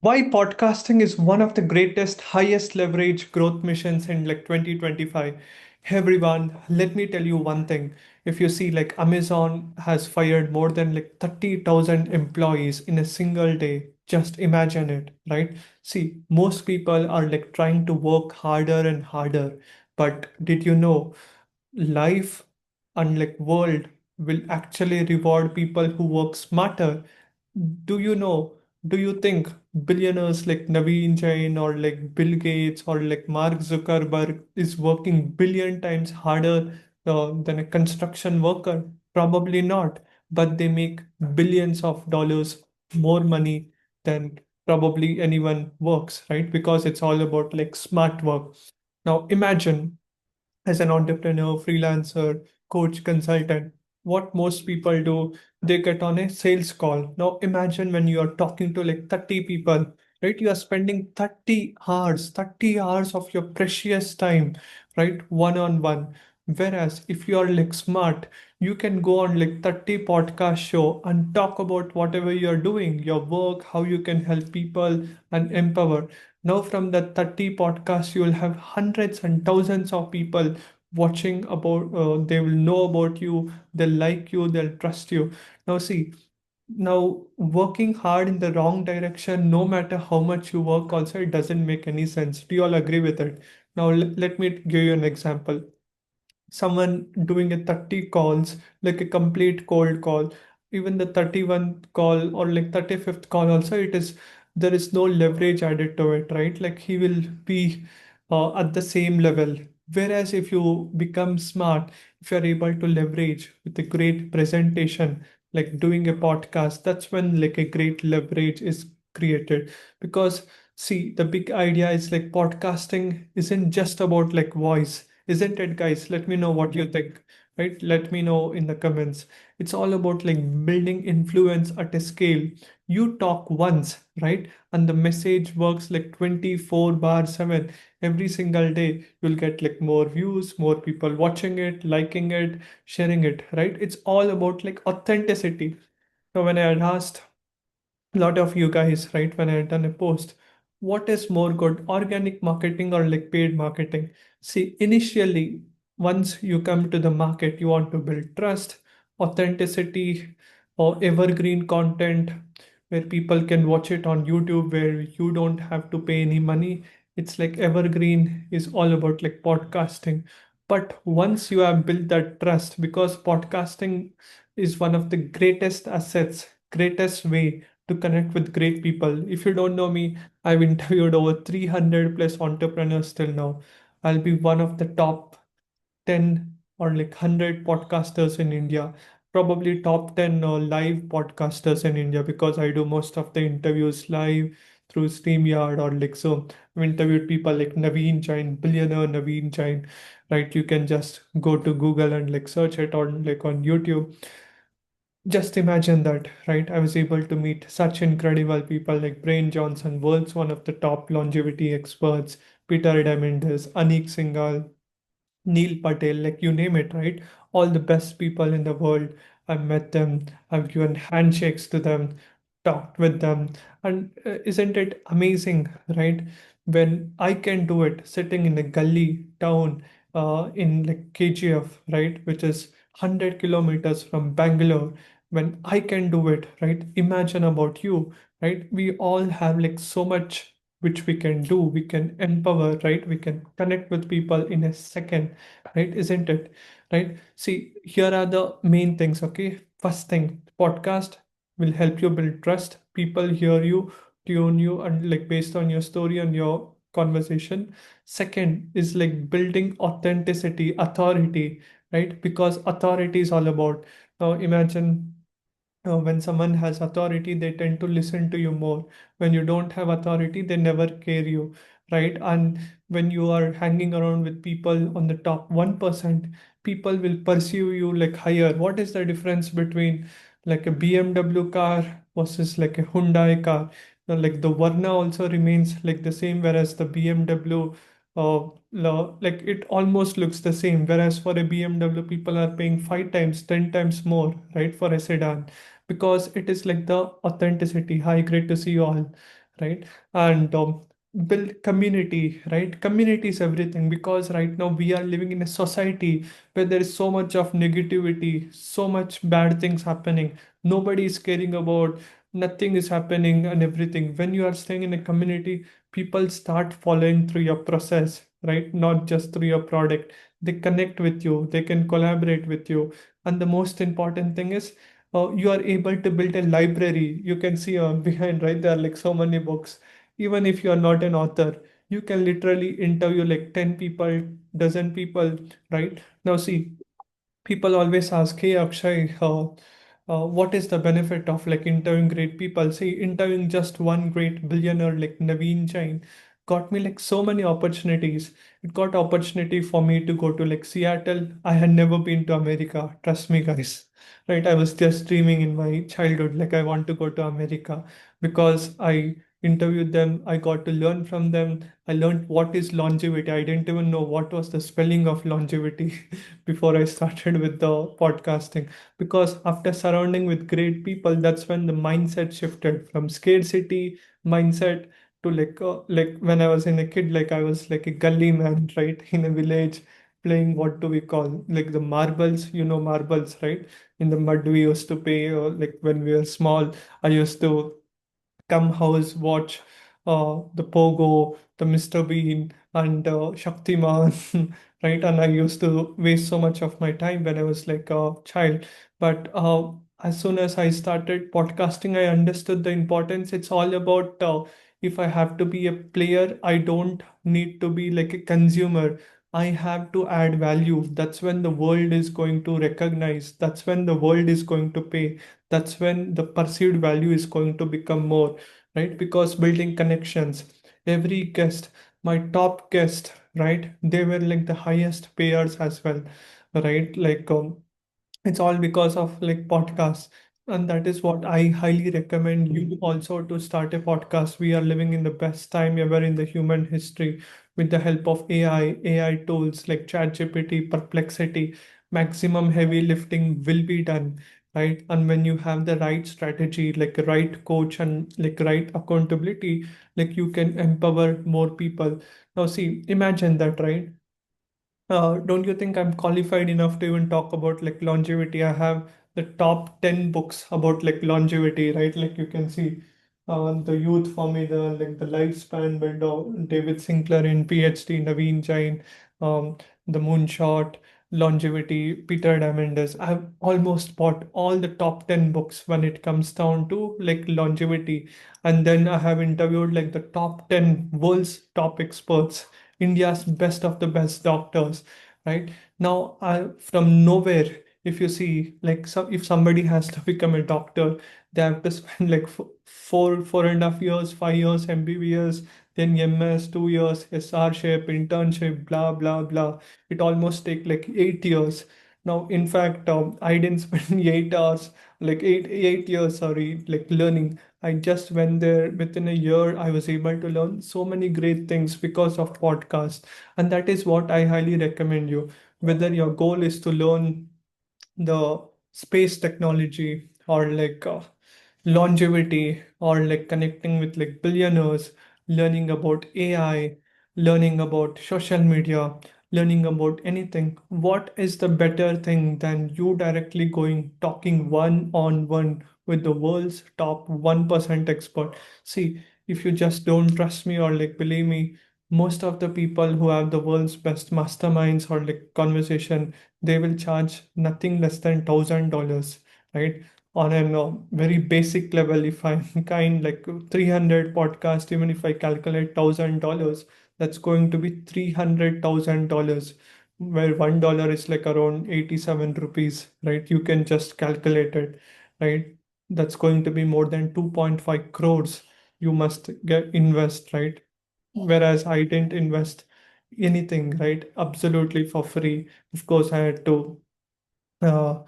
Why podcasting is one of the greatest, highest leverage growth missions in 2025. Hey everyone, let me tell you one thing. If you see Amazon has fired more than 30,000 employees in a single day, just imagine it, right? See, most people are trying to work harder and harder. But did you know life and world will actually reward people who work smarter? Do you know, do you think billionaires like Naveen Jain or Bill Gates or Mark Zuckerberg is working billion times harder than a construction worker? Probably not, but they make billions of dollars more money than probably anyone works, right? Because it's all about smart work. Now imagine as an entrepreneur, freelancer, coach, consultant, what most people do, they get on a sales call. Now imagine when you are talking to 30 people, right? You are spending 30 hours of your precious time, right? One on one. Whereas if you are smart, you can go on 30 podcast show and talk about whatever you're doing, your work, how you can help people and empower. Now from the 30 podcasts, you will have hundreds and thousands of people watching about, they will know about you, they'll like you, they'll trust you. Now see, now working hard in the wrong direction, no matter how much you work also, it doesn't make any sense. Do you all agree with it? Now let me give you an example. Someone doing a 30 calls, like a complete cold call, even the 31 call or 35th call also, it is, there is no leverage added to it, right? Like he will be at the same level. Whereas if you become smart, if you're able to leverage with a great presentation, like doing a podcast, that's when a great leverage is created. Because see, the big idea is podcasting isn't just about voice, isn't it, guys? Let me know what you think, right? Let me know in the comments. It's all about building influence at a scale. You talk once, right? And the message works 24 bar 7 every single day. You'll get more views, more people watching it, liking it, sharing it, right? It's all about authenticity. So when I had asked lot of you guys, right, when I done a post, what is more good, organic marketing or paid marketing? See, initially, once you come to the market, you want to build trust, authenticity, or evergreen content where people can watch it on YouTube, where you don't have to pay any money. It's evergreen is all about podcasting. But once you have built that trust, because podcasting is one of the greatest assets, greatest way to connect with great people. If you don't know me, I've interviewed over 300 plus entrepreneurs till now. I'll be one of the top 10 or 100 podcasters in India, probably top 10 live podcasters in India, because I do most of the interviews live through StreamYard or so. I've interviewed people like Naveen Jain, billionaire Naveen Jain, right? You can just go to Google and search it on on YouTube. Just imagine that, right? I was able to meet such incredible people like Brain Johnson, world's one of the top longevity experts, Peter Diamandis, Anik Singhal, Neil Patel, you name it, right? All the best people in the world. I've met them, I've given handshakes to them, talked with them. And isn't it amazing, right? When I can do it sitting in a gully town in KGF, right? Which is 100 kilometers from Bangalore. When I can do it, right? Imagine about you, right? We all have so much which we can do. We can empower, right? We can connect with people in a second, right? Isn't it? Right? See, here are the main things, okay? First thing, podcast will help you build trust. People hear you, tune you, and based on your story and your conversation. Second is building authenticity, authority, right? Because authority is all about, now imagine when someone has authority, they tend to listen to you more. When you don't have authority, they never care you, right? And when you are hanging around with people on the top 1%, people will pursue you higher. What is the difference between a BMW car versus a Hyundai car? Now, the Varna also remains the same, whereas the BMW, it almost looks the same. Whereas for a BMW, people are paying 5 times, 10 times more, right, for a sedan, because it is the authenticity. Hi, great to see you all. right? And build community, right? Community is everything, because right now we are living in a society where there is so much of negativity, so much bad things happening. Nobody is caring about, nothing is happening and everything. When you are staying in a community, people start following through your process, right? Not just through your product. They connect with you, they can collaborate with you. And the most important thing is, you are able to build a library. You can see behind, right? There are like so many books. Even if you are not an author, you can literally interview like 10 people, dozen people, right? Now, see, people always ask, hey, Akshay, what is the benefit of like interviewing great people? See, interviewing just one great billionaire like Naveen Jain got me like so many opportunities. It got opportunity for me to go to like Seattle. I had never been to America. Trust me, guys. Right? I was just dreaming in my childhood, like I want to go to America, because I interviewed them. I got to learn from them. I learned what is longevity. I didn't even know what was the spelling of longevity before I started with the podcasting. Because after surrounding with great people, that's when the mindset shifted from scarcity mindset to like when I was in a kid, like I was like a gully man, right, in a village, playing, what do we call, like the marbles, marbles, right? In the mud we used to play, like when we were small. I used to come house, watch the Pogo, the Mr. Bean, and Shaktiman, right? And I used to waste so much of my time when I was like a child. But as soon as I started podcasting, I understood the importance. It's all about, if I have to be a player, I don't need to be like a consumer. I have to add value. That's when the world is going to recognize. That's when the world is going to pay. That's when the perceived value is going to become more, right? Because building connections, every guest, my top guest, right, they were like the highest payers as well, right? Like it's all because of like podcasts. And that is what I highly recommend you also to start a podcast. We are living in the best time ever in the human history. With the help of AI tools like ChatGPT, Perplexity, maximum heavy lifting will be done, right? And when you have the right strategy, like a right coach and like right accountability, like you can empower more people. Now see, imagine that, right? Don't you think I'm qualified enough to even talk about like longevity? I have the top 10 books about like longevity, right? Like you can see the youth formula, like the lifespan by David Sinclair in PhD, Naveen Jain, um, the moonshot, longevity, Peter Diamandis. I've almost bought all the top 10 books when it comes down to like longevity. And then I have interviewed like the top 10 world's top experts, India's best of the best doctors, right? Now, from nowhere, if you see, like, if somebody has to become a doctor, they have to spend like 4.5 years, 5 years MBBS, then MS, 2 years, SR-ship, internship, blah, blah, blah. It almost take like 8 years. Now, in fact, I didn't spend 8 hours, like 8 years, sorry, like learning. I just went there within a year. I was able to learn so many great things because of podcast. And that is what I highly recommend you. Whether your goal is to learn the space technology or like longevity or like connecting with like billionaires, learning about AI, learning about social media, learning about anything, what is the better thing than you directly going talking one on one with the world's top 1% expert? See, if you just don't trust me or like believe me, most of the people who have the world's best masterminds or like conversation, they will charge nothing less than $1,000, right? On a very basic level, if I'm kind like 300 podcast, even if I calculate $1,000, that's going to be $300,000, where $1 is like around 87 rupees, right? You can just calculate it, right? That's going to be more than 2.5 crores you must get invest, right? Whereas I didn't invest anything, right? Absolutely for free. Of course, I had to uh,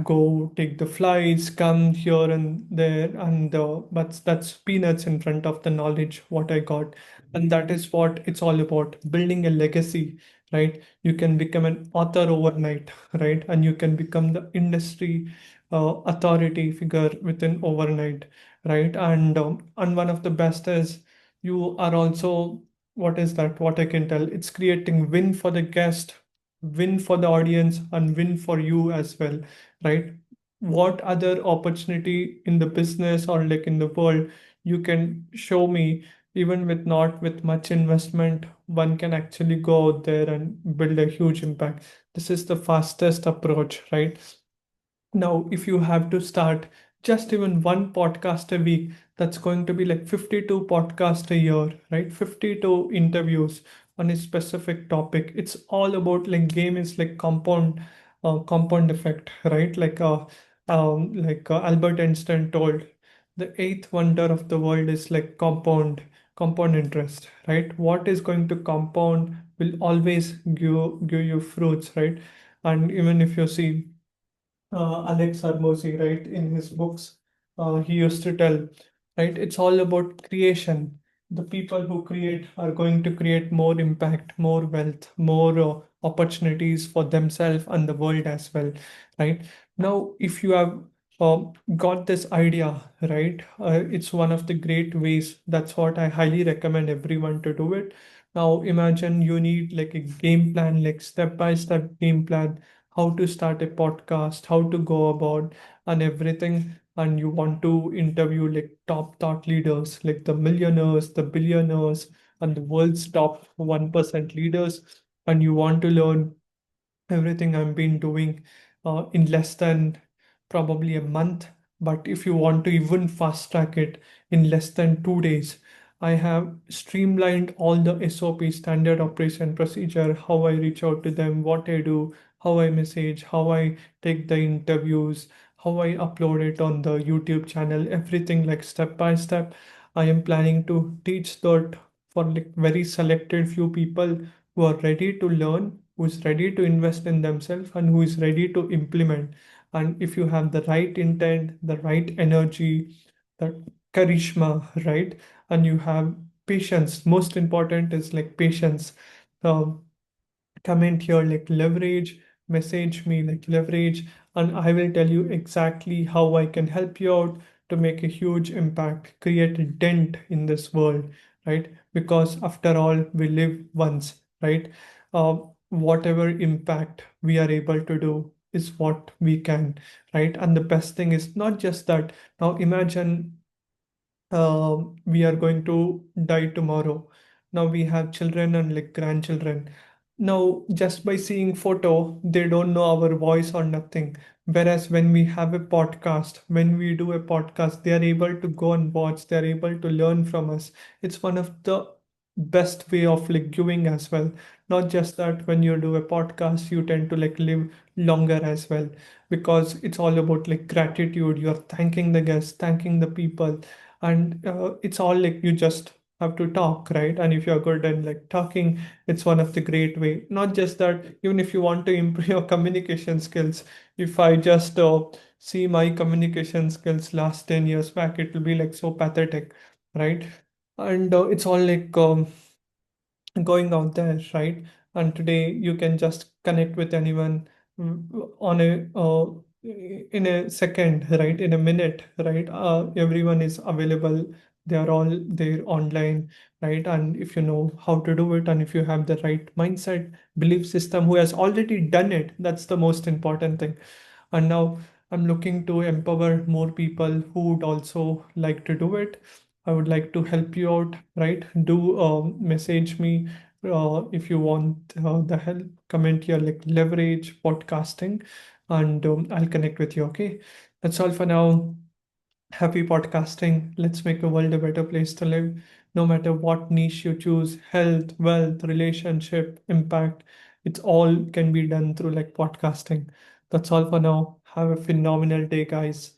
go take the flights, come here and there, and but that's peanuts in front of the knowledge what I got. And that is what it's all about, building a legacy, right? You can become an author overnight, right? And you can become the industry authority figure within overnight, right? And one of the best is you are also, what is that? What I can tell, it's creating win for the guest, win for the audience, and win for you as well, right? What other opportunity in the business or like in the world you can show me, even with not with much investment, one can actually go out there and build a huge impact. This is the fastest approach, right? Now, if you have to start just even one podcast a week, that's going to be like 52 podcasts a year, right? 52 interviews on a specific topic. It's all about like game is like compound effect, right? Albert Einstein told, the eighth wonder of the world is like compound interest, right? What is going to compound will always give you fruits, right? And even if you see Alex Armosi, right, in his books, he used to tell, right, it's all about creation. The people who create are going to create more impact, more wealth, more opportunities for themselves and the world as well, right? Now, if you have uh, got this idea, right, it's one of the great ways. That's what I highly recommend everyone to do it. Now, imagine you need like a game plan, like step by step game plan, how to start a podcast, how to go about, and everything. And you want to interview like top thought leaders, like the millionaires, the billionaires, and the world's top 1% leaders. And you want to learn everything I've been doing in less than probably a month. But if you want to even fast track it in less than 2 days, I have streamlined all the SOP, standard operation procedure, how I reach out to them, what I do, how I message, how I take the interviews, how I upload it on the YouTube channel, everything like step by step. I am planning to teach that for like very selected few people who are ready to learn, who is ready to invest in themselves, and who is ready to implement. And if you have the right intent, the right energy, the charisma, right, and you have patience, most important is like patience. Um, Comment here like leverage, message me like leverage, and I will tell you exactly how I can help you out to make a huge impact, create a dent in this world, right? Because after all, we live once, right? Whatever impact we are able to do is what we can, right? And the best thing is not just that. Now imagine we are going to die tomorrow. Now we have children and like grandchildren. Now, just by seeing photo, they don't know our voice or nothing. Whereas when we have a podcast, when we do a podcast, they are able to go and watch, they are able to learn from us. It's one of the best way of like giving as well. Not just that when you do a podcast, you tend to like live longer as well, because it's all about like gratitude. You're thanking the guests, thanking the people, and it's all like you just have to talk, right? And if you're good at like talking, it's one of the great way. Not just that, even if you want to improve your communication skills, if I just see my communication skills last 10 years back, it will be like so pathetic, right? And it's all like going out there, right? And today you can just connect with anyone on a in a second, right? In a minute, right? Everyone is available. They are all there online, right? And if you know how to do it, and if you have the right mindset, belief system, who has already done it, that's the most important thing. And now I'm looking to empower more people who would also like to do it. I would like to help you out, right? Do message me if you want the help. Comment here like leverage podcasting, and I'll connect with you. Okay, that's all for now. Happy podcasting. Let's make the world a better place to live. No matter what niche you choose, health, wealth, relationship, impact, it's all can be done through like podcasting. That's all for now. Have a phenomenal day, guys.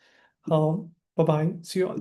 Bye bye. See you all.